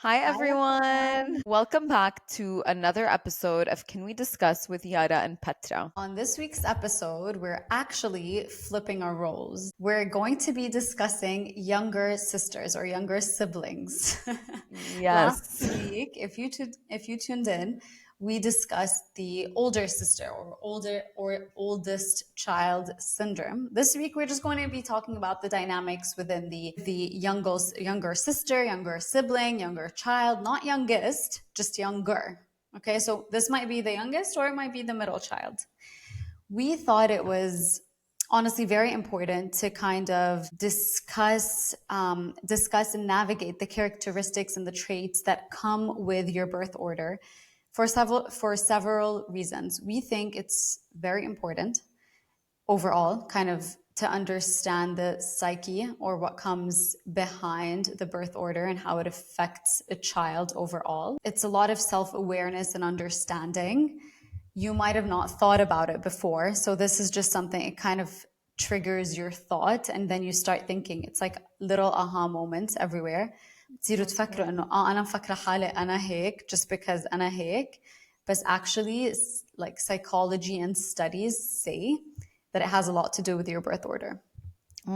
Hi, Hi, everyone. everyone. Welcome back to another episode of Can We Discuss with Yara and Petra. On this week's episode, we're actually flipping our roles. We're going to be discussing younger sisters or younger siblings. Last Yes. week, if you tuned in, we discussed the older sister or oldest child syndrome. This week, we're just going to be talking about the dynamics within the younger sister, younger sibling, younger child, not youngest, just younger. Okay, so this might be the youngest or it might be the middle child. We thought it was honestly very important to kind of discuss and navigate the characteristics and the traits that come with your birth order for several reasons. We think it's very important overall, kind of to understand the psyche or what comes behind the birth order and how it affects a child overall. It's a lot of self awareness and understanding. You might have not thought about it before. So, this is just something, it kind of triggers your thought and then you start thinking. It's like little aha moments everywhere. تصيروا تفكروا انه انا مفكره حالي انا هيك just because انا هيك. But actually, like psychology and studies say that it has a lot to do with your birth order.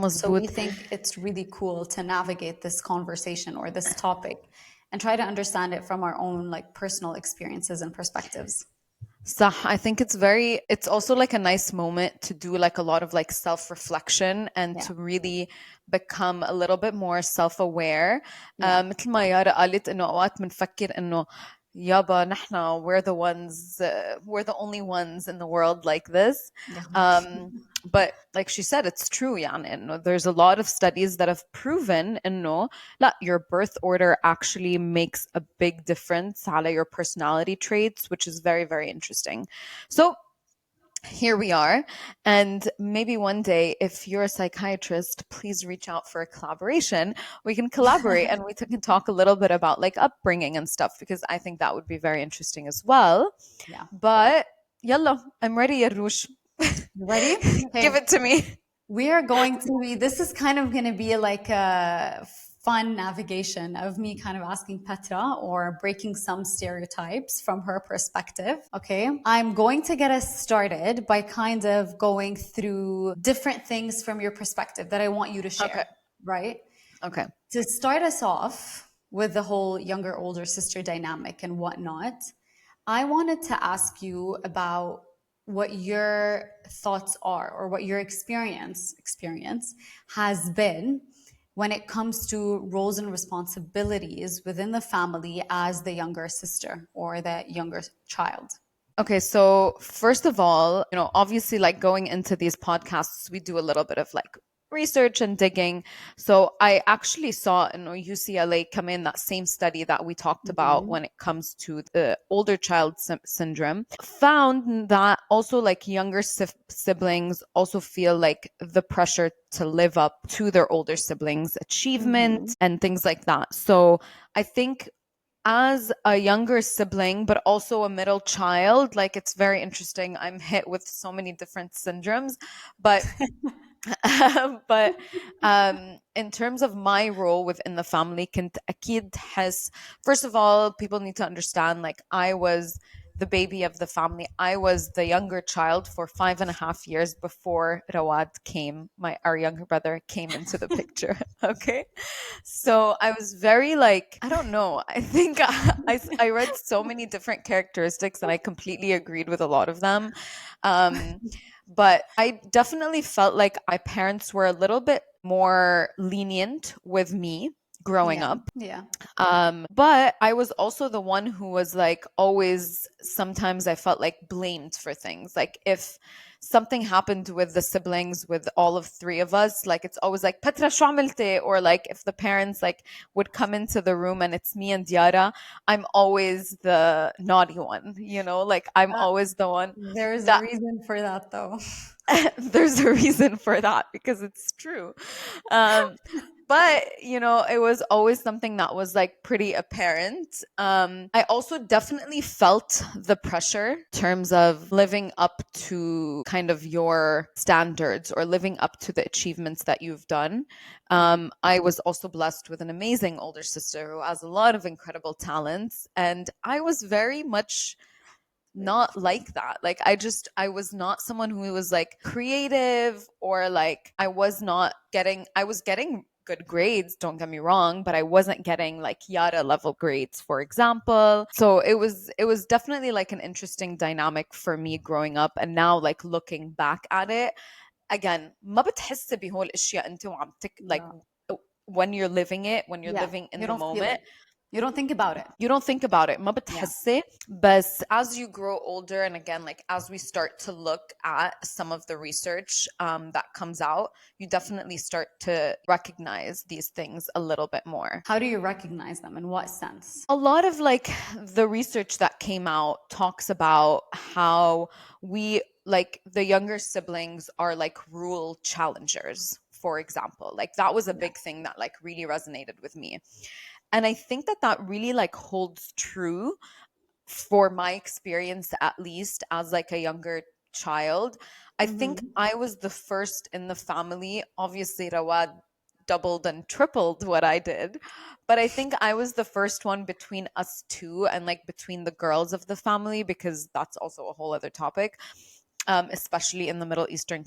So we مظبوط. think it's really cool to navigate this conversation or this topic and try to understand it from our own like personal experiences and perspectives. صح. I think it's also like a nice moment to do like a lot of like self-reflection and Yeah. to really become a little bit more self-aware. Yeah. مثل ما يارا قالت إنه أوقات بنفكر إنه يابا نحنا we're the only ones in the world like this. Yeah. But like she said, it's true يعني إنه there's a lot of studies that have proven إنه لا, your birth order actually makes a big difference على your personality traits, which is very, very interesting. So here we are. And maybe one day, if you're a psychiatrist, please reach out for a collaboration. We can collaborate and we can talk a little bit about like upbringing and stuff, because I think that would be very interesting as well. Yeah. But yalla, I'm ready, Yarush. You ready? Give Okay. it to me. We are going to be, this is kind of going to be like a fun navigation of me kind of asking Petra or breaking some stereotypes from her perspective. Okay. I'm going to get us started by kind of going through different things from your perspective that I want you to share. Okay. Right. Okay. To start us off with the whole younger, older sister dynamic and whatnot, I wanted to ask you about what your thoughts are or what your experience has been when it comes to roles and responsibilities within the family as the younger sister or the younger child. Okay, so first of all, obviously, like going into these podcasts, we do a little bit of like research and digging. So I actually saw in UCLA come in that same study that we talked about when it comes to the older child syndrome, found that also like younger siblings also feel like the pressure to live up to their older siblings' achievement and things like that. So I think as a younger sibling, but also a middle child, like it's very interesting. I'm hit with so many different syndromes, but but in terms of my role within the family, كنت أكيد تحس. First of all, people need to understand, like I was the baby of the family. I was the younger child for 5.5 years before Rawad came. Our younger brother came into the picture. Okay, so I was very like, I don't know. I think I read so many different characteristics and I completely agreed with a lot of them. But I definitely felt like my parents were a little bit more lenient with me growing Yeah. up. Yeah. But I was also the one who was like always, sometimes I felt like blamed for things. Like if something happened with the siblings, with all of three of us, like it's always like Petra شو عملتي? Or like if the parents like would come into the room and it's me and Yara, I'm always the naughty one, like I'm always the one There's a that reason for that though. there's a reason for that because it's true. Um, but it was always something that was like pretty apparent. I also definitely felt the pressure in terms of living up to kind of your standards or living up to the achievements that you've done. I was also blessed with an amazing older sister who has a lot of incredible talents, and I was very much Very not true. like that. Like I was not someone who was like creative, or like I was getting good grades, don't get me wrong, but I wasn't getting like yada level grades, for example. So it was definitely like an interesting dynamic for me growing up, and now like looking back at it again, ما بتحس بهول الاشياء انت like Yeah. when you're living it, when you're Yeah. living in You the don't feel moment. it. You don't think about it. You don't think about it, ما Yeah. بتحسي. But as you grow older, and again, like as we start to look at some of the research that comes out, you definitely start to recognize these things a little bit more. How do you recognize them? In what sense? A lot of like the research that came out talks about how we like the younger siblings are like rule challengers, for example. Like that was a Yeah. big thing that like really resonated with me. And I think that that really like holds true for my experience, at least as like a younger child. I think Mm-hmm. I was the first in the family. Obviously, Rawad doubled and tripled what I did, but I think I was the first one between us two, and like between the girls of the family, because that's also a whole other topic. Especially in the Middle Eastern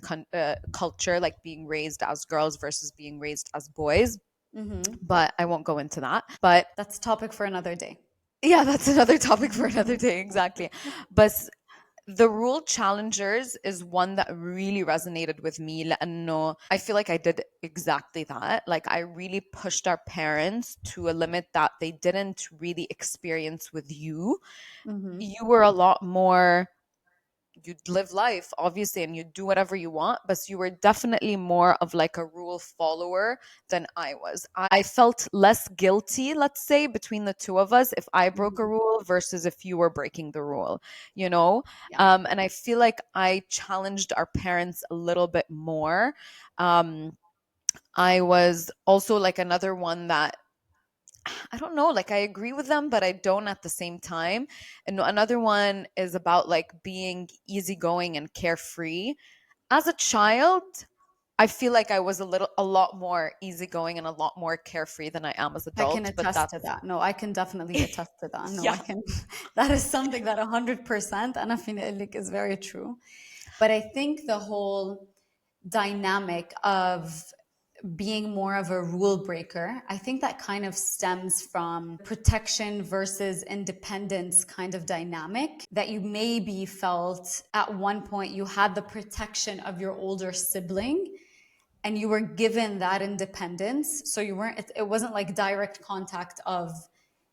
culture, like being raised as girls versus being raised as boys. Mm-hmm. But I won't go into that. But That's a topic for another day. yeah, that's another topic for another day. Exactly. But the rule challengers is one that really resonated with me لأنه I feel like I did exactly that. Like I really pushed our parents to a limit that they didn't really experience with you. Mm-hmm. You were a lot more, you'd live life obviously and you'd do whatever you want, but you were definitely more of like a rule follower than I was. I felt less guilty, let's say, between the two of us if I broke a Mm-hmm. rule versus if you were breaking the rule, you know. Yeah. And I feel like I challenged our parents a little bit more. I was also like another one that I don't know, like I agree with them, but I don't at the same time. And another one is about like being easygoing and carefree. As a child, I feel like I was a lot more easygoing and a lot more carefree than I am as I can adult, but attest to that's that. No, I can definitely attest to that. No, I yeah. can. That is something that 100% أنا فيني أقول لك is very true. But I think the whole dynamic of being more of a rule breaker, I think that kind of stems from protection versus independence kind of dynamic that you maybe felt at one point you had the protection of your older sibling and you were given that independence. So you weren't, it wasn't like direct contact of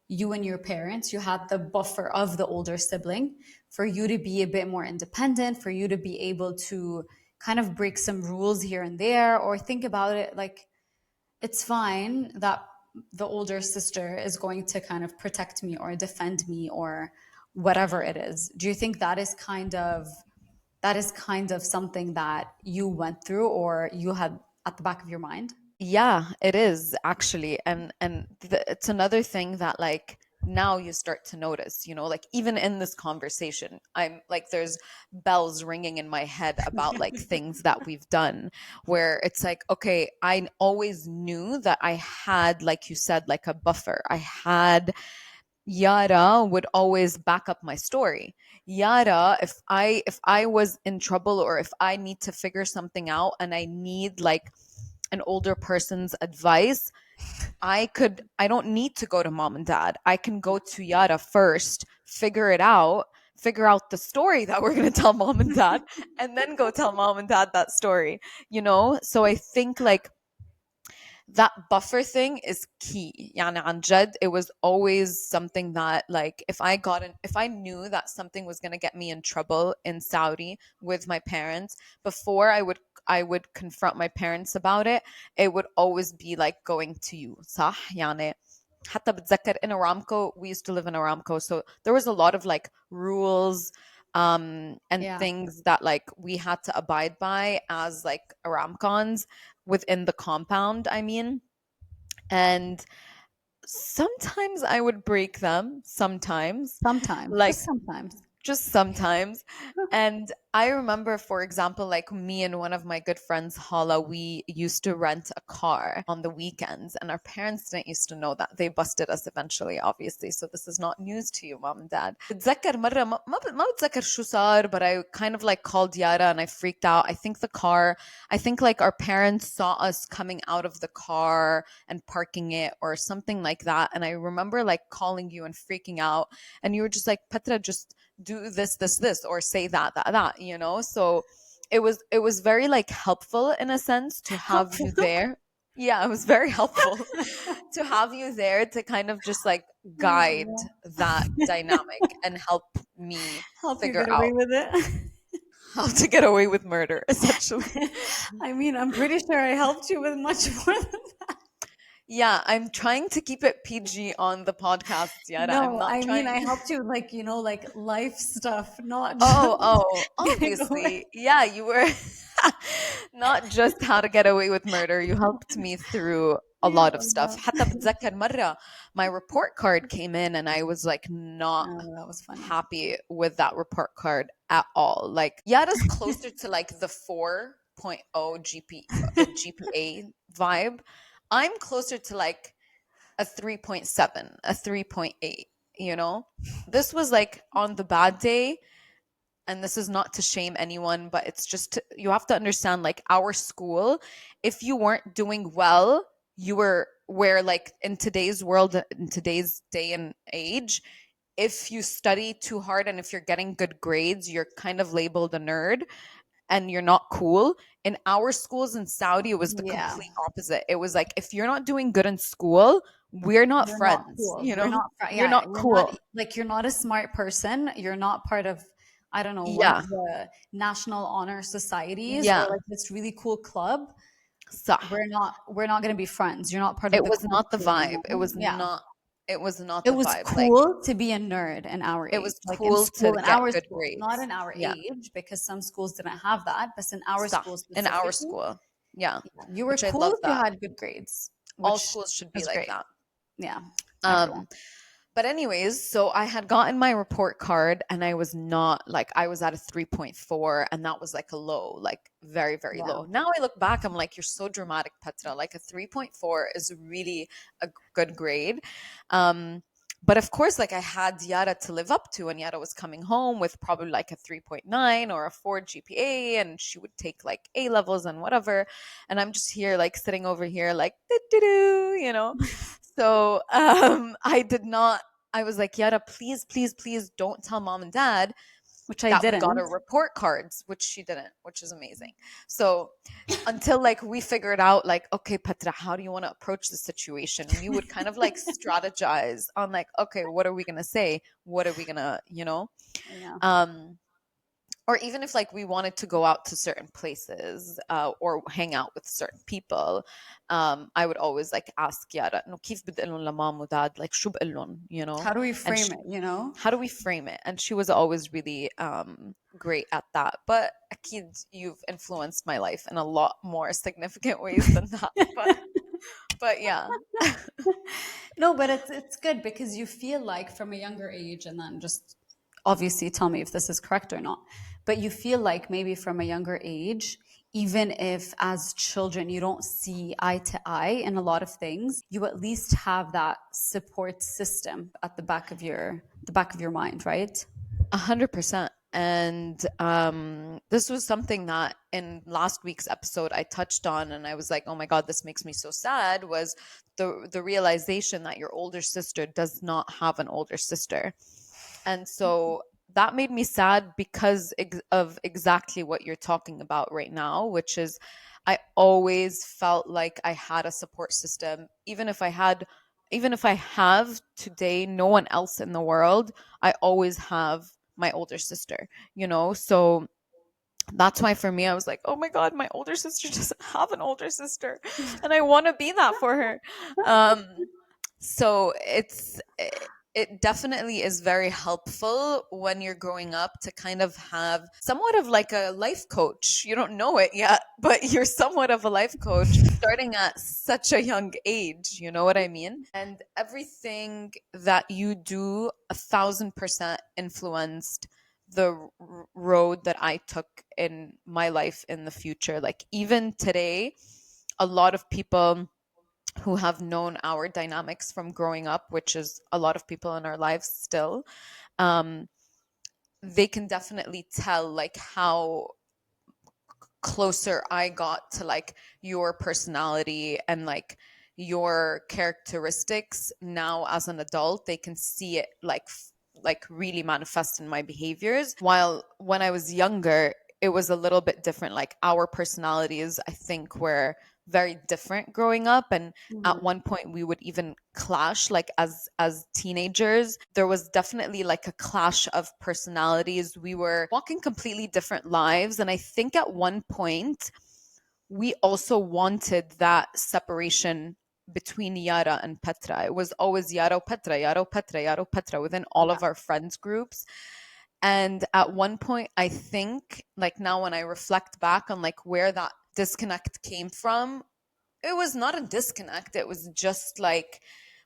you and your parents. You had the buffer of the older sibling for you to be a bit more independent, for you to be able to kind of break some rules here and there, or think about it like it's fine that the older sister is going to kind of protect me or defend me or whatever it is. Do you think that is kind of something that you went through or you had at the back of your mind? Yeah, it is actually. And it's another thing that like now you start to notice, like even in this conversation, I'm like there's bells ringing in my head about like things that we've done where it's like, okay, I always knew that I had, like you said, like a buffer. I had Yara would always back up my story. Yara, if I was in trouble or if I need to figure something out and I need like an older person's advice, I don't need to go to mom and dad. I can go Yeah. to Yara first, figure out the story that we're going to tell mom and dad, and then go tell mom and dad that story. So I think like that buffer thing is key. يعني عن جد, it was always something that like if I knew that something was going to get me in trouble in Saudi with my parents, before I would confront my parents about it, it would always be like going to you. صح يعني. حتى بتذكر in Aramco, we used to live in Aramco, so there was a lot of like rules and Yeah. things that like we had to abide by as like Aramcons within the compound, I mean. And sometimes I would break them, sometimes. Sometimes, Like just sometimes. just sometimes. And I remember, for example, like me and one of my good friends, Hala, we used to rent a car on the weekends, and our parents didn't used to know that. They busted us eventually, obviously. So this is not news to you, mom and dad. بتذكر مرة ما بتذكر شو صار, but I kind of like called Yara and I freaked out. I think like our parents saw us coming out of the car and parking it or something like that. And I remember like calling you and freaking out. And you were just like, Petra, just do this or say that, you know. So it was very like helpful in a sense to have Helpful. you there. Yeah, it was very helpful to have you there to kind of just like guide that dynamic and help me Help you figure get away out with it. how to get away with murder, essentially. I mean, I'm pretty sure I helped you with much more than that. Yeah, I'm trying to keep it PG on the podcast, Yara. I'm No, not I mean, trying. I helped you, like, like life stuff, not just Oh, getting away. obviously. Yeah, you were not just how to get away with murder. You helped me through a Yeah, lot of stuff. حتى بتذكر مرة my report card came in and I was like not that was funny. happy with that report card at all. Like Yada's closer to like the 4.0 GPA vibe. I'm closer to like a 3.7, a 3.8, you know? This was like on the bad day, and this is not to shame anyone, but it's just you have to understand like our school, if you weren't doing well, you were where like in today's world, in today's day and age, if you study too hard and if you're getting good grades, you're kind of labeled a nerd and you're not cool. In our schools in Saudi, it was the Yeah. complete opposite. It was like if you're not doing good in school, we're not You're not friends, cool. you You're know? not, You're yeah, not you're not cool. like you're not a smart person. You're not part of, I don't know, one of Yeah. the national honor societies or Yeah. like this really cool club. صح. We're not going to be friends. You're not part of It the was cool not the crew, vibe. Yeah. It was not It the was vibe. Like cool to be a nerd in our it age, was like in cool school, to in get our good school, not grades. in our Yeah. age, because some schools didn't have that, but in our صح. school In our specifically, school. Yeah. yeah, you were Which I cool love if you that. had good grades, All which schools should be is like great. that. Yeah, everyone. Um But anyways, so I had gotten my report card and I was not like I was at a 3.4 and that was like a low, like very, very Yeah. low. Now I look back, I'm like, you're so dramatic, Petra. Like a 3.4 is really a good grade. But of course, like I had Yara to live up to, and Yara was coming home with probably like a 3.9 or a 4 GPA, and she would take like A levels and whatever. And I'm just here, like sitting over here, like, doo, you know? So I did not. I was like, Yara, please, please, please don't tell mom and dad Which I that we got didn't. our report cards, which she didn't, which is amazing. So until like we figured out, like, okay, Petra, how do you want to approach the situation? We would kind of like strategize on like, okay, what are we gonna say? What are we gonna, Yeah. Um, or even if like we wanted to go out to certain places or hang out with certain people, I would always like ask Yara انه كيف بدي اقول لهم لمام وداد, like شو بقول لهم, How do we and frame it? how do we frame it? And she was always really great at that. But akid, you've influenced my life in a lot more significant ways than that. But yeah. No, but it's good because you feel like from a younger age, and then just obviously tell me if this is correct or not. But you feel like maybe from a younger age, even if as children you don't see eye to eye in a lot of things, you at least have that support system at the back of your mind, right? 100%. And this was something that in last week's episode I touched on, and I was like, "Oh my God, this makes me so sad." Was the realization that your older sister does not have an older sister, and so that made me sad because of exactly what you're talking about right now, which is I always felt like I had a support system, even if I have today no one else in the world, I always have my older sister, So that's why for me, I was like, oh my God, my older sister doesn't have an older sister. And I want to be that for her. So it definitely is very helpful when you're growing up to kind of have somewhat of like a life coach. You don't know it yet, but you're somewhat of a life coach starting at such a young age. You know what I mean? And everything that you do, 1,000% influenced the road that I took in my life in the future. Like, even today, a lot of people who have known our dynamics from growing up, which is a lot of people in our lives still, um, they can definitely tell like how closer I got to like your personality and like your characteristics now as an adult. They can see it like really manifest in my behaviors. While when I was younger, it was a little bit different. Like our personalities, I think, were very different growing up, and at Mhm. one point we would even clash like as teenagers. There was definitely like a clash of personalities. We were walking completely different lives, and I think at one point we also wanted that separation between Yara and Petra. It was always Yara Petra, Yara Petra, Yara Petra within all Yeah. of our friends groups. And at one point, I think, like now when I reflect back on like where that disconnect came from, it was not a disconnect. It was just like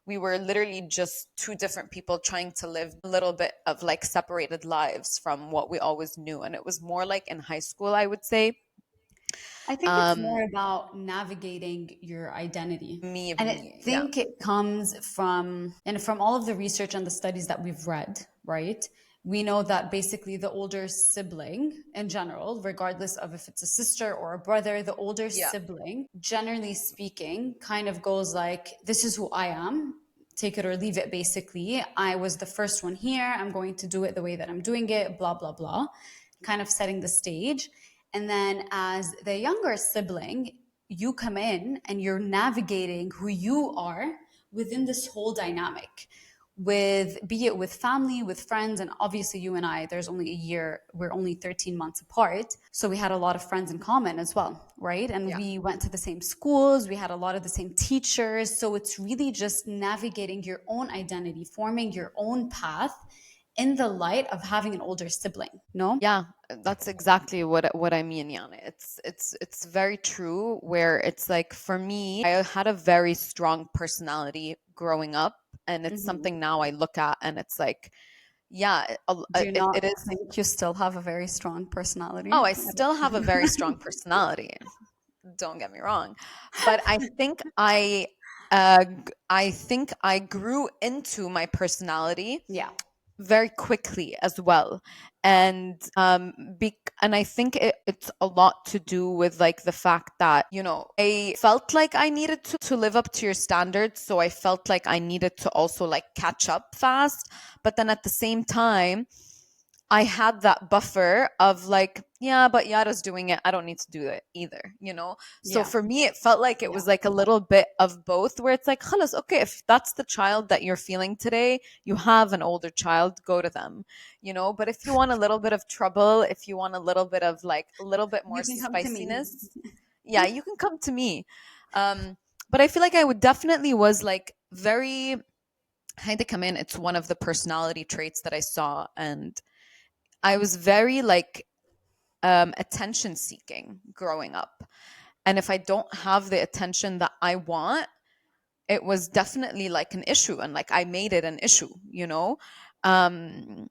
we were literally just two different people trying to live a little bit of like separated lives from what we always knew. And it was more like in high school, I would say. I think it's Um, more about navigating your identity. And I yeah, think it comes from, and from all of the research and the studies that we've read, right? We know that basically the older sibling in general, regardless of if it's a sister or a brother, the older yeah, sibling, generally speaking, kind of goes like, this is who I am. Take it or leave it, basically. I was the first one here. I'm going to do it the way that I'm doing it, blah, blah, blah, kind of setting the stage. And then as the younger sibling, you come in and you're navigating who you are within this whole dynamic with, be it with family, with friends, and obviously you and I, there's only a year, we're only 13 months apart. So we had a lot of friends in common as well, right? And yeah. we went to the same schools, we had a lot of the same teachers. So it's really just navigating your own identity, forming your own path in the light of having an older sibling, no? Yeah, that's exactly what I mean, Yana. It's very true where it's like for me, I had a very strong personality growing up, and it's Mhm. something now I look at and it's like, yeah, Do you it not is. think you still have a very strong personality? Oh, I still have a very strong personality. Don't get me wrong, but I think I grew into my personality Yeah. very quickly as well. And and I think it's a lot to do with like the fact that, you know, I felt like I needed to live up to your standards, so I felt like I needed to also like catch up fast. But then at the same time, I had that buffer of like, yeah, but Yara's doing it. I don't need to do it either, you know? So Yeah. for me, it felt like it Yeah. was like a little bit of both, where it's like, "Khalas, okay, if that's the child that you're feeling today, you have an older child, go to them, you know? But if you want a little bit of trouble, if you want a little bit of like a little bit more You can come to me. spiciness, yeah, you can come to me. Um, but I feel like I would definitely was like very, kind of come in. It's one of the personality traits that I saw. And I was very like attention seeking growing up. And if I don't have the attention that I want, it was definitely like an issue. And like I made it an issue, you know? Um,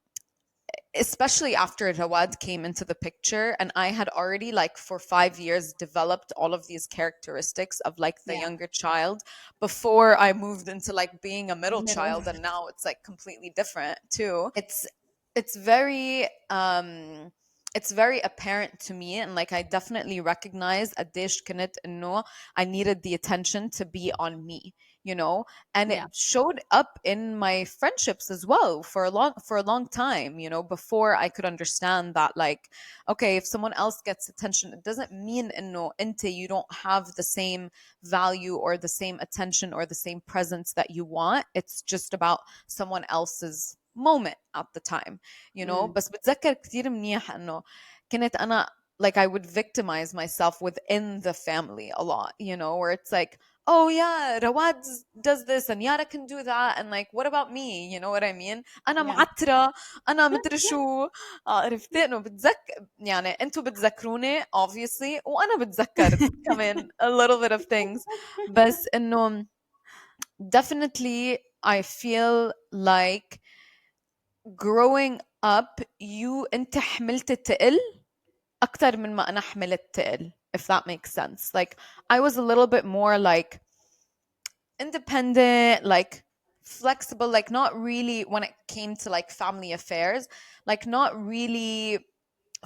Especially after Rawad came into the picture, and I had already like for 5 years developed all of these characteristics of like the Yeah. younger child before I moved into like being a middle Middle. child, and now it's like completely different too. It's very it's very apparent to me, and like I definitely recognize قديش كنت انه I needed the attention to be on me, you know, and it Yeah. showed up in my friendships as well for a long time, you know, before I could understand that like, okay, if someone else gets attention, it doesn't mean انه انت you don't have the same value or the same attention or the same presence that you want. It's just about someone else's moment at the time, you know. Mm. بس بتذكر كثير منيح انه كنت انا like I would victimize myself within the family a lot, you know, where it's like, oh yeah, Rawad does this and Yara can do that, and like what about me? You know what I mean? أنا Yeah. معترة، أنا مدري شو. عرفتي إنه بتذكر، يعني أنتوا بتذكروني obviously وأنا بتذكر كمان a little bit of things. بس إنه definitely I feel like growing up أنت حملت التقل أكتر من ما أنا حملت تقل, if that makes sense. Like I was a little bit more like independent, like flexible, like not really when it came to like family affairs, like not really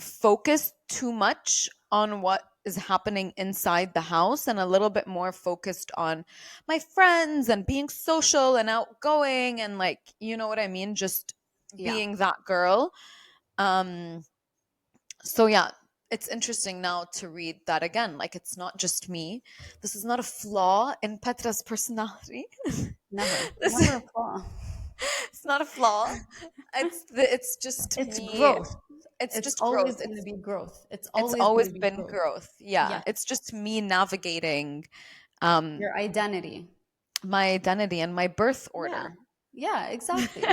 focused too much on what is happening inside the house and a little bit more focused on my friends and being social and outgoing and like, you know what I mean? Just Yeah. being that girl. Um, so yeah, it's interesting now to read that again. Like it's not just me. This is not a flaw in Petra's personality. Never. This, Never a flaw. it's not a flaw. It's just It's me. growth. It's It's just growth. always going to be growth. It's It's always going always to be been growth. growth. Yeah, Yeah. it's just me navigating um Your identity. my identity and my birth Yeah. order. Yeah, exactly.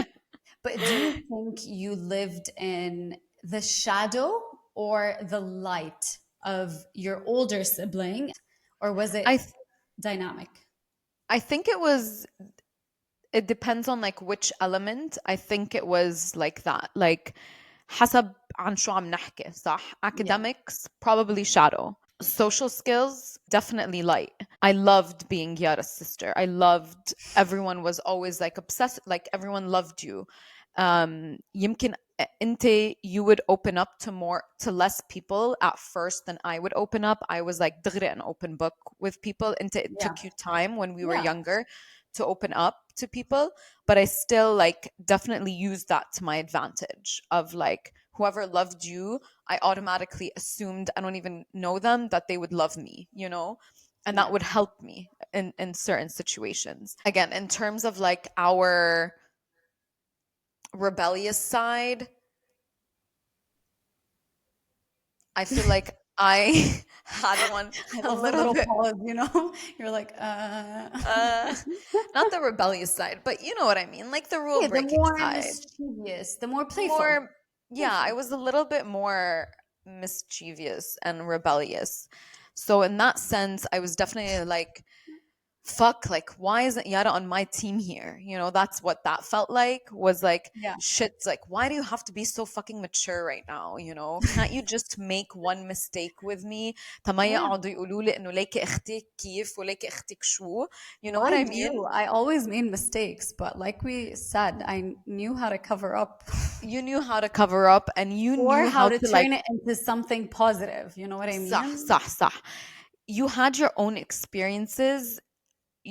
But do you think you lived in the shadow or the light of your older sibling, or was it I th- dynamic? I think it depends on like which element. I think it was like that. Like حسب عن شو عم نحكي صح. Yeah. Academics probably shadow. Social skills definitely light. I loved being Yara's sister. I loved everyone was always like obsessed, like everyone loved you. يمكن انت you would open up to less people at first than I would open up. I was like دغري an open book with people. It Yeah. took you time when we were Yeah. younger to open up to people, but I still like definitely used that to my advantage of like whoever loved you, I automatically assumed I don't even know them that they would love me, you know? And that Yeah. would help me in certain situations. Again, in terms of like our rebellious side, I feel like I had one I a love the little little bit pause, you know? You're like, uh not the rebellious side, but you know what I mean, like the rule Yeah, the breaking more side. mischievous, the more playful. More, yeah, I Playful. was a little bit more mischievous and rebellious. So in that sense, I was definitely like, fuck, like why isn't Yara on my team here? You know, that's what that felt like, was like Yeah. shit, like why do you have to be so fucking mature right now? You know, can't you just make one mistake with me? تما Yeah. يقعدوا يقولوا لي انه ليكي اختك كيف وليكي اختك شو. You know what I Mind mean? you, I always made mistakes, but like we said, I knew how to cover up You knew how to cover up and you or knew how how to to like turn it into something positive. You know what I صح mean? صح صح. You had your own experiences.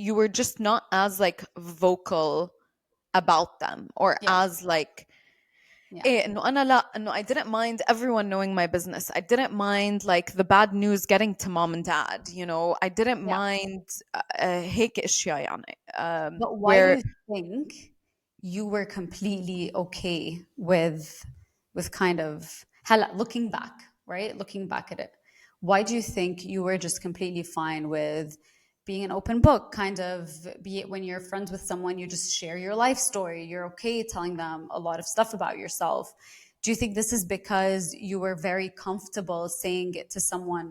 You were just not as like vocal about them or Yeah. as like Yeah. إيه إنه أنا لا إنه I didn't mind everyone knowing my business. I didn't mind like the bad news getting to mom and dad, you know. I didn't Yeah. mind هيك أشياء يعني But why do where you think you were completely okay with kind of hella looking back, right? Looking back at it. Why do you think you were just completely fine with being an open book, kind of be it when you're friends with someone, you just share your life story. You're okay telling them a lot of stuff about yourself. Do you think this is because you were very comfortable saying it to someone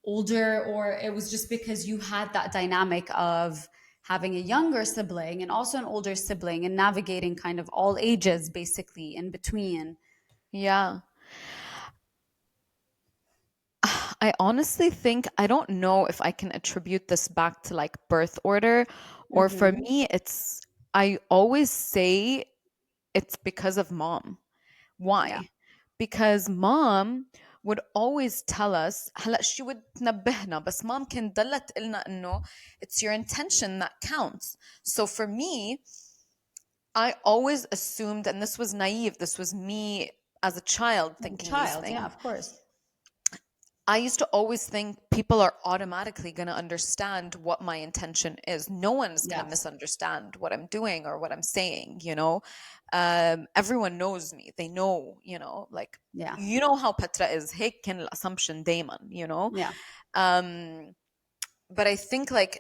older, or it was just because you had that dynamic of having a younger sibling and also an older sibling and navigating kind of all ages basically in between? yeah. I honestly think I don't know if I can attribute this back to like birth order, or for Hmm. me it's I always say it's because of mom. Yeah. Why? Because mom would always tell us هلا she would تنبهنا بس mom كانت ضلها تقلنا انه it's your intention that counts. So for me, I always assumed, and this was naive, this was me as a child As a thinking these child, yeah, things. of course. I used to always think people are automatically going to understand what my intention is. No one's going to Yes. misunderstand what I'm doing or what I'm saying, you know? Everyone knows me. They know, you know, like, Yeah. you know how Petra is. هيك كان الأسsumption دايما, you know? Yeah. Um, but I think like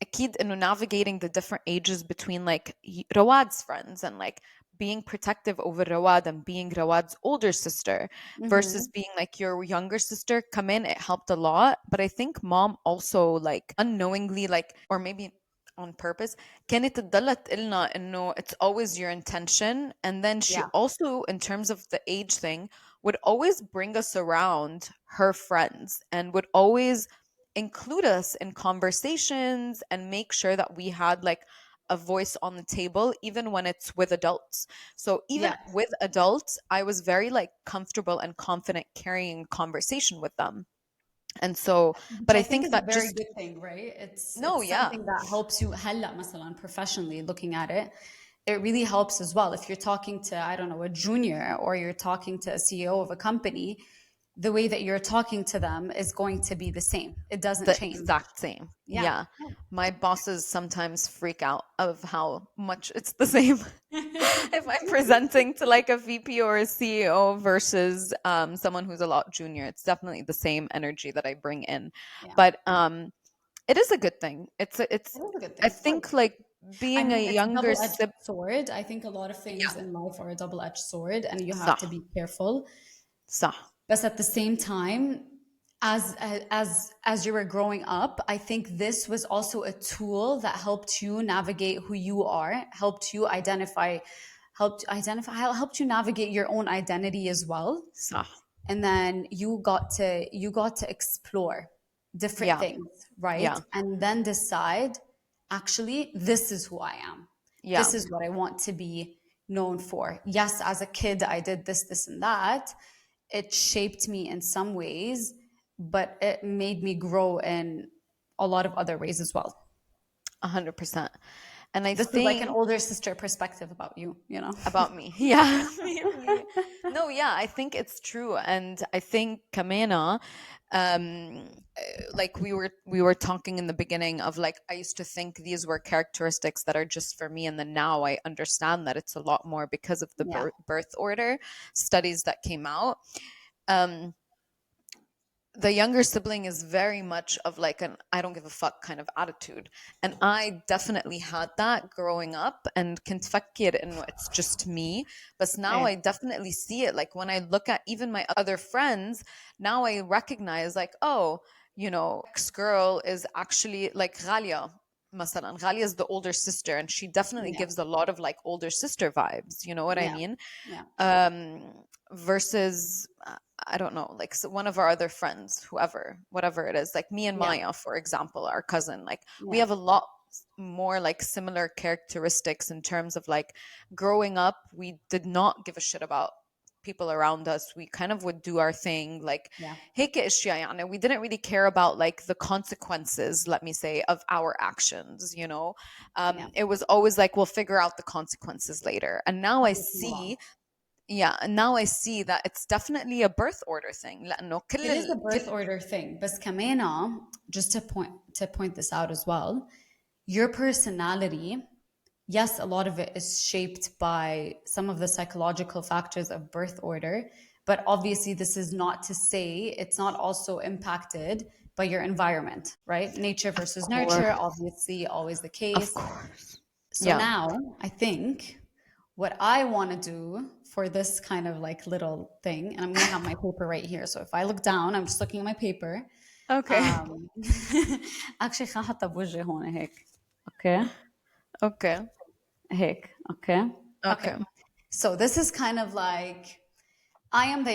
أكيد إنه navigating the different ages between like Rawad's friends and like being protective over Rawad and being Rawad's older sister versus Mm-hmm. being like your younger sister come in, it helped a lot. But I think mom also like unknowingly like or maybe on purpose كانت تضل تقلنا إنه it's always your intention, and then she Yeah. also in terms of the age thing would always bring us around her friends and would always include us in conversations and make sure that we had like a voice on the table even when it's with adults. So even Yeah. with adults I was very like comfortable and confident carrying conversation with them. And so Which but I I think think is a that very just good thing, right? no, It's yeah, something that helps you هلا مثلا professionally looking at it. It really helps as well. If you're talking to, I don't know, a junior or you're talking to a CEO of a company, the way that you're talking to them is going to be the same. It doesn't the change. exact same. Yeah. Yeah. My bosses sometimes freak out of how much it's the same. If I'm presenting to like a VP or a CEO versus someone who's a lot junior, it's definitely the same energy that I bring in. Yeah. But it is a good thing. It It's is a good I thing. think like I being mean, a it's a younger double-edged sib. sword. I think a lot of things Yeah, in life are a double-edged sword, and you have to صح be careful. صح But at the same time, as you were growing up, I think this was also a tool that helped you navigate who you are, helped you navigate your own identity as well. صح. And then you got to explore different Yeah, things, right? yeah, And then decide, actually, this is who I am. yeah. This is what I want to be known for. Yes, as a kid I did this and that. It shaped me in some ways, but it made me grow in a lot of other ways as well. 100%. And I This is like an think older sister perspective about you. about me. Yeah. No, yeah, I think it's true. And I think Kamena, like we were talking in the beginning of like I used to think these were characteristics that are just for me, and then now I understand that it's a lot more because of the Yeah. birth order studies that came out. Um the younger sibling is very much of like an I don't give a fuck kind of attitude. And I definitely had that growing up and كنت فكر إنه it's just me. But now Eh, I definitely see it. Like when I look at even my other friends, now I recognize like, oh, X girl is actually like Ghalia. مثلا Ghalia is the older sister and she definitely yeah. gives a lot of like older sister vibes. You know what I Yeah. mean? Yeah. Versus I don't know, like so one of our other friends, whoever, whatever it is, like me and Yeah. Maya, for example, our cousin, like we Yeah. have a lot more like similar characteristics in terms of like growing up, we did not give a shit about people around us. We kind of would do our thing, like Yeah. هيك اشياء يعني. We didn't really care about like the consequences, let me say, of our actions. Yeah. It was always like we'll figure out the consequences later. And now I As we come along. see yeah, and now I see that it's definitely a birth order thing لأنه It is a birth order thing. But كمان, just to point this out as well, your personality, yes, a lot of it is shaped by some of the psychological factors of birth order. But obviously, this is not to say it's not also impacted by your environment, right? Nature of versus nurture, course, obviously, always the of case. course. So Yeah. now I think what I want to do for this kind of like little thing, and I'm going to have my paper right here. So if I look down, I'm just looking at my paper. Okay. Um, actually خلينا نحطها بوجهي هون هيك. Okay. Okay. هيك. Okay. Okay. Okay. So this is kind of like I am the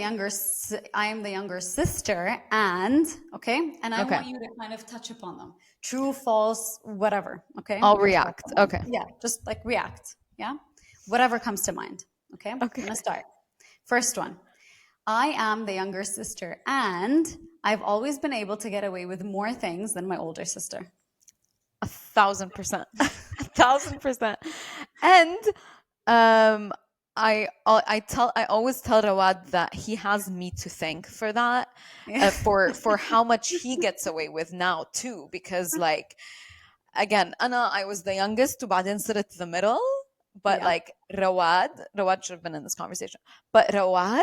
younger sister, and okay, and I Okay. want you to kind of touch upon them. True, false, whatever. Okay, I'll your thoughts react. on them. Okay. Yeah, just like react. Yeah, whatever comes to mind. Okay, I'm Okay. gonna start. First one. I am the younger sister, and I've always been able to get away with more things than my older sister. 1,000%. 1,000%. And um I always tell Rawad that he has me to thank for that, Yeah, for how much he gets away with now too, because like again I was the youngest وبعدين صرت the middle, but yeah, like Rawad should have been in this conversation, but Rawad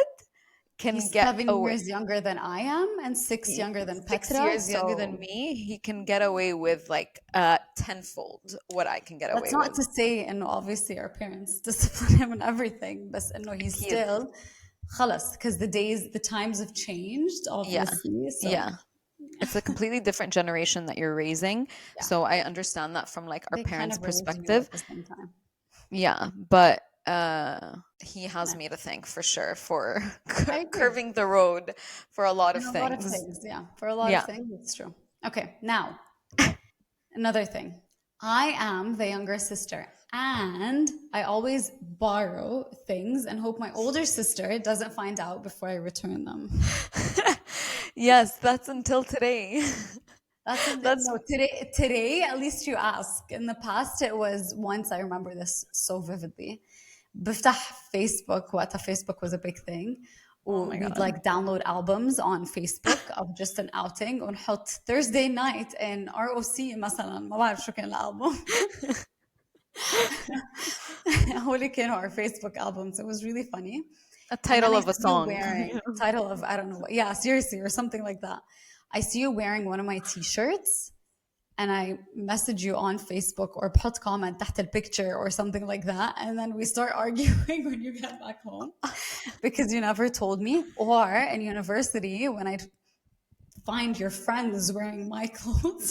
can He's get 7 years away younger than I am and 6 younger than 6 years Petra. younger than So me, he can get away with like tenfold what I can get that's away not with. to say, and obviously our parents discipline him and everything, but no, he's Akid. still خلص because the times have changed, Yeah. obviously. So Yeah. It's a completely different generation that you're raising. yeah, So I understand that from like our they kind parents' of raise you perspective. at the same time. Yeah, but he has No, me to thank for sure for I agree. curving the road for a lot of In a lot of things. things, yeah. For a lot of Yeah. things, it's true. Okay, now another thing. I am the younger sister, and I always borrow things and hope my older sister doesn't find out before I return them. Yes, that's until today. That's No, today at least you ask. In the past it was once, I remember this so vividly. بفتح Facebook وقتها Facebook was a big thing. oh my We'd God. like download albums on Facebook of just an outing ونحط Thursday night in ROC مثلا ما بعرف شو كان الالبوم. هولي كانوا our Facebook albums. It was really funny. A And then title I of a see you song. wearing title of I don't know what. Yeah, seriously, or something like that. I see you wearing one of my t-shirts and I message you on Facebook or put comment تحت الpicture or something like that. And then we start arguing when you get back home because you never told me. Or in university, when I find your friends wearing my clothes.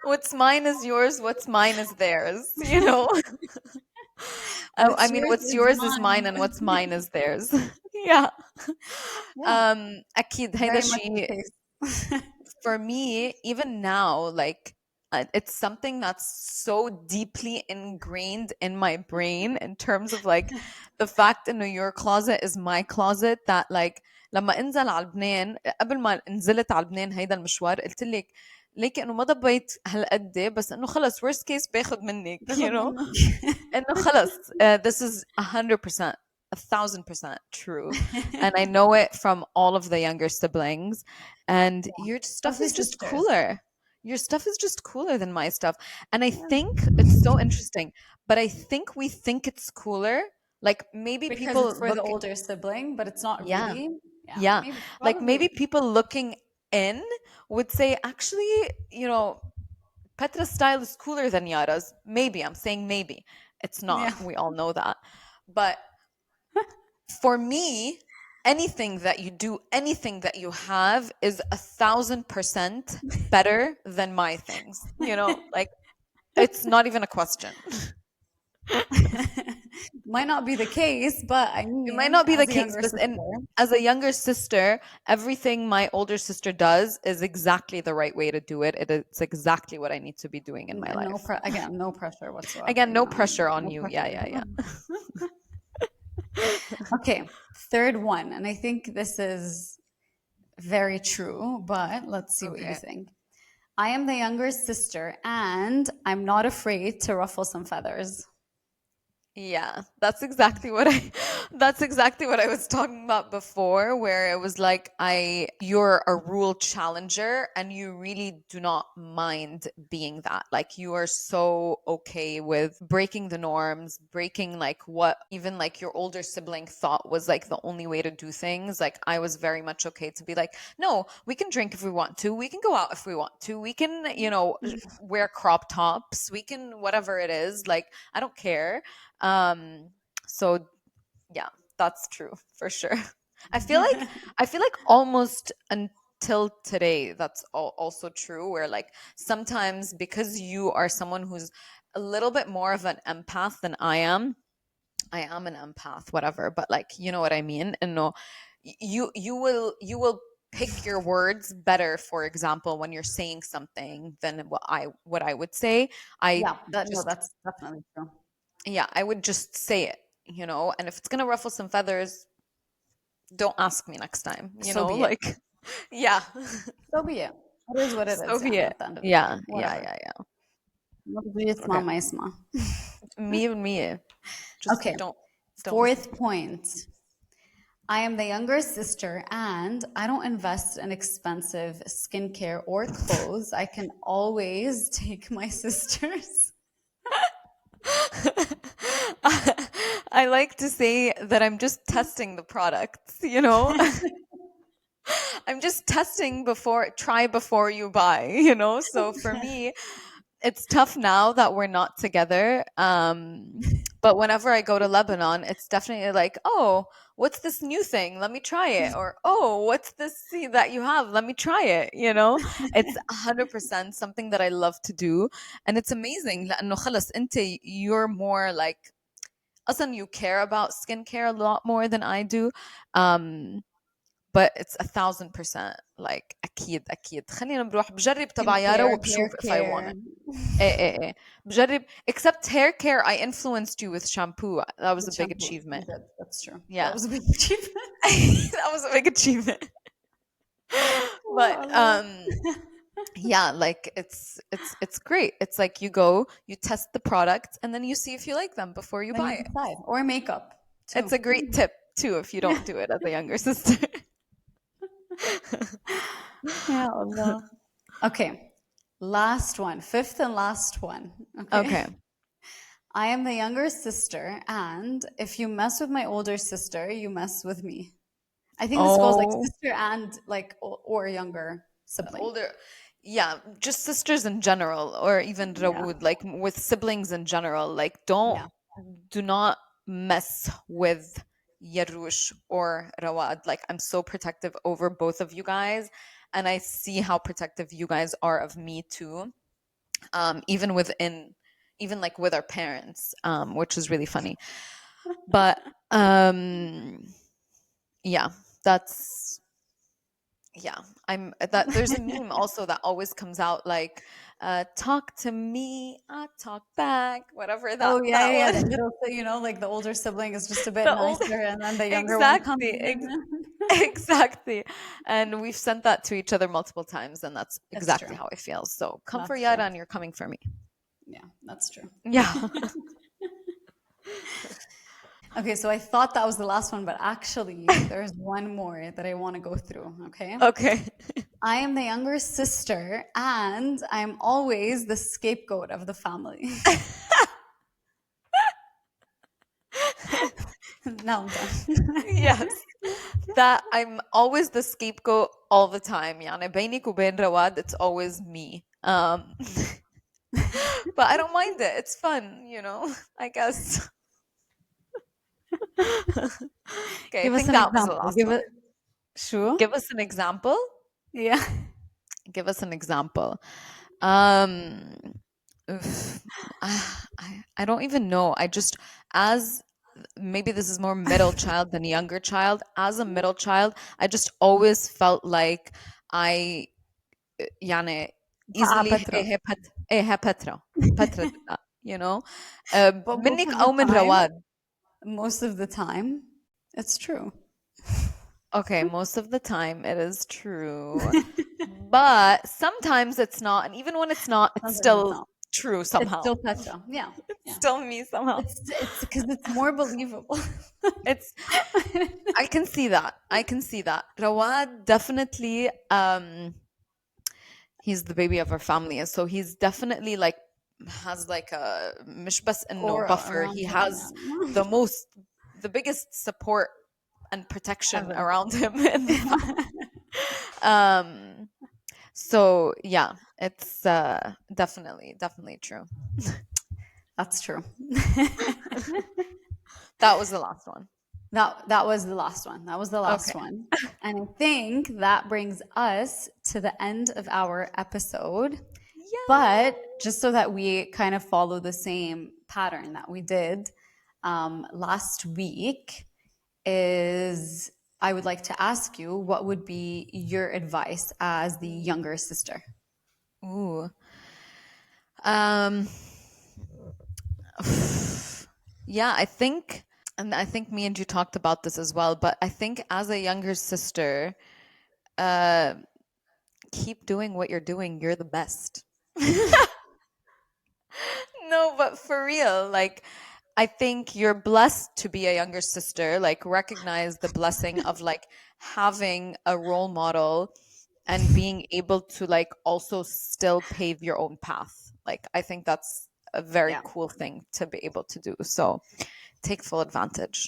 What's mine is yours, what's mine is theirs, you know? I What's mean, yours what's is yours is mine mine. and what's mine is theirs. Yeah. Yeah, أكيد هيدا very much the الشيء case. for me, even now, like it's something that's so deeply ingrained in my brain in terms of like the fact إنه your closet is my closet that like لما انزل على لبنان قبل ما نزلت على لبنان هيدا المشوار قلت لك ليكي انه ما ضبيت هالقد بس انه خلص worst case باخد منك you باخد know منك. انه خلص this is 100% 1,000% true and I know it from all of the younger siblings and Yeah, your stuff especially is just sisters. cooler. Your stuff is just cooler than my stuff. And I think it's so interesting, but I think we think it's cooler. Like maybe Because it's people for the look, older sibling, but it's not yeah, really. Yeah, yeah. maybe, Like maybe probably. people looking in would say, actually, you know, Petra's style is cooler than Yara's. Maybe, I'm saying maybe. It's not. Yeah. We all know that. But for me, anything that you do, anything that you have is 1,000% better than my things. You know, like it's not even a question. Might not be the case, but I It might mean, not be the as a case, younger but sister, and as a younger sister, everything my older sister does is exactly the right way to do it. It's exactly what I need to be doing in my no life. again, no pressure whatsoever, Again, you no know, pressure on no you. Yeah, pressure. yeah, yeah. Okay, third one, and I think this is very true, but let's see what you Okay. think. I am the younger sister, and I'm not afraid to ruffle some feathers. Yeah, that's exactly what I that's exactly what I was talking about before, where it was like you're a rule challenger and you really do not mind being that. Like you are so okay with breaking the norms, breaking like what even like your older sibling thought was like the only way to do things. Like I was very much okay to be like, no, we can drink if we want to, we can go out if we want to, we can, you know, wear crop tops, we can whatever it is, like I don't care. um so yeah, that's true for sure. i feel like I feel like almost until today that's also true, where like sometimes because you are someone who's a little bit more of an empath than I am an empath whatever, but like you know what I mean. And no, you will pick your words better, for example, when you're saying something than what I would say. I Yeah, that no, just that's definitely true. yeah, I would just say it, you know, and if it's gonna ruffle some feathers, don't ask me next time, you So know, be it. like yeah. So be it. It is what it is, yeah, Soviet. at the end of the day. Yeah, yeah, Whatever. yeah, yeah. ما بده يسمع Okay. ما يسمع. Me. Just Okay, don't listen. fourth point. I am the younger sister and I don't invest in expensive skincare or clothes. I can always take my sisters. I I like to say that I'm just testing the products, you know? I'm just testing before, try before you buy, you know? So for me, it's tough now that we're not together. But whenever I go to Lebanon, it's definitely like, oh, what's this new thing? Let me try it. Or, oh, what's this that you have? Let me try it. You know, it's 100% something that I love to do. And it's amazing. لأنه خلص أنت you're more like, أصلا you care about skincare a lot more than I do. Um, but it's 1,000% like أكيد أكيد خلينا بروح بجرب تبع يارا Skincare, hair وبشوف if I want care. it. ايه ايه ايه بجرب except hair care I influenced you with shampoo. That was a With big shampoo. You achievement. did. That's true. That Yeah. was a big achievement. That was a big achievement. Oh, But Allah. yeah, like it's great. It's like you go, you test the product and then you see if you like them before you Then buy you it. decide. Or makeup It's too. a great tip too if you don't do it as a younger sister. Yeah, Allah. Okay. Last one. Fifth and last one. Okay. Okay. I am the younger sister, and if you mess with my older sister, you mess with me. I think this goes like Oh, sister and like or younger sibling. older, yeah, just sisters in general, or even Yeah. Rawood, like with siblings in general, like don't, Yeah. do not mess with Yarush or Rawad. Like I'm so protective over both of you guys, and I see how protective you guys are of me too. Even within, even like with our parents, which is really funny. But yeah, that's, yeah, I'm that there's a meme also that always comes out like talk to me, I talk back, whatever Oh yeah, that yeah, yeah. The one. middle, like the older sibling is just a bit The old nicer, and then the younger one comes exactly in. exactly, and we've sent that to each other multiple times and that's That's exactly true. how I feel. So come for That's Yara true. and you're coming for me. Yeah, that's true. Yeah. Okay, so I thought that was the last one, but actually, there's one more that I want to go through. Okay. Okay. I am the younger sister, and I'm always the scapegoat of the family. Now I'm done. Yes, that I'm always the scapegoat all the time. يعني بينك وبين رواد, it's always me. But I don't mind it. It's fun, you know, I guess. Okay, I Give us think an that was the example. last Give one. it. Sure. Give us an example. Yeah. Give us an example. Um, oof, I don't even know. I just, as maybe this is more middle child than younger child. As a middle child, I just always felt like I يعني easily Petra. هي بترا بترا you know But منك أو من رواد. most of the time, it's true. Okay, most of the time it is true, but sometimes it's not, and even when it's not, it's Sometimes it's still not. true It's somehow. still Petra. Yeah. It's Yeah. still me somehow. It's because it's more believable. It's, I can see that. I can see that. Rawad definitely, he's the baby of our family, and so he's definitely like has like a مش بس إنه Aura buffer. around He him. has Yeah. the most, the biggest support and protection Ever. around him in the family. Um, so yeah, it's definitely true. That's true. That was the last one. That was the last one. That was the last Okay. one. And I think that brings us to the end of our episode. Yeah. But just so that we kind of follow the same pattern that we did last week, is I would like to ask you what would be your advice as the younger sister? Ooh. Um. Yeah, I think, and I think me and you talked about this as well, but I think as a younger sister, uh, keep doing what you're doing. You're the best. No, but for real, like, I think you're blessed to be a younger sister. Like, recognize the blessing of like having a role model and being able to like also still pave your own path. Like, I think that's a very Yeah. cool thing to be able to do. So take full advantage.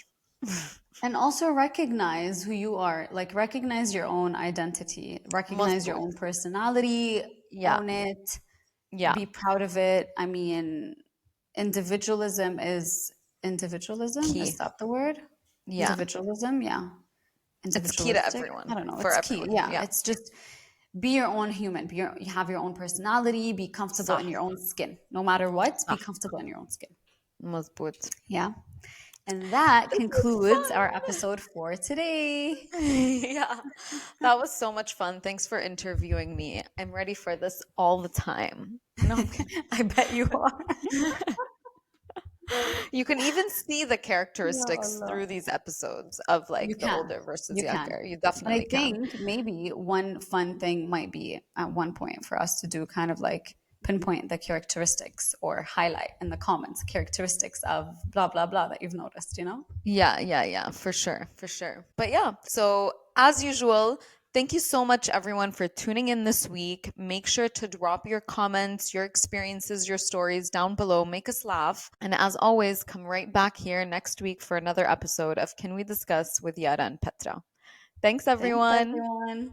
And also recognize who you are. Like recognize your own identity, recognize your مظبوط. own personality, Yeah, own it, yeah, be proud of it. I mean, individualism is individualism. Is key. that the word? Yeah, Individualism, yeah. it's key to Individualistic. I everyone, don't know. for It's key. everyone. Yeah. Yeah, It's just be your own human. You have your own personality. Be comfortable صح in your own skin. No matter what, be صح comfortable in your own skin. مظبوط. Yeah. And that This was concludes our episode for today. fun. Yeah, that was so much fun. Thanks for interviewing me. I'm ready for this all the time. No, I'm kidding. I bet you are. You can even see the Ya characteristics Allah. through these episodes of You like the can. older versus You can. younger. You And I definitely can. think maybe one fun thing might be at one point for us to do kind of like pinpoint the characteristics or highlight in the comments characteristics of blah, blah, blah that you've noticed, you know? Yeah, yeah, yeah, for sure, for sure. But yeah, so as usual, thank you so much, everyone, for tuning in this week. Make sure to drop your comments, your experiences, your stories down below. Make us laugh. And as always, come right back here next week for another episode of Can We Discuss with Yara and Petra. Thanks, Thanks, everyone. everyone.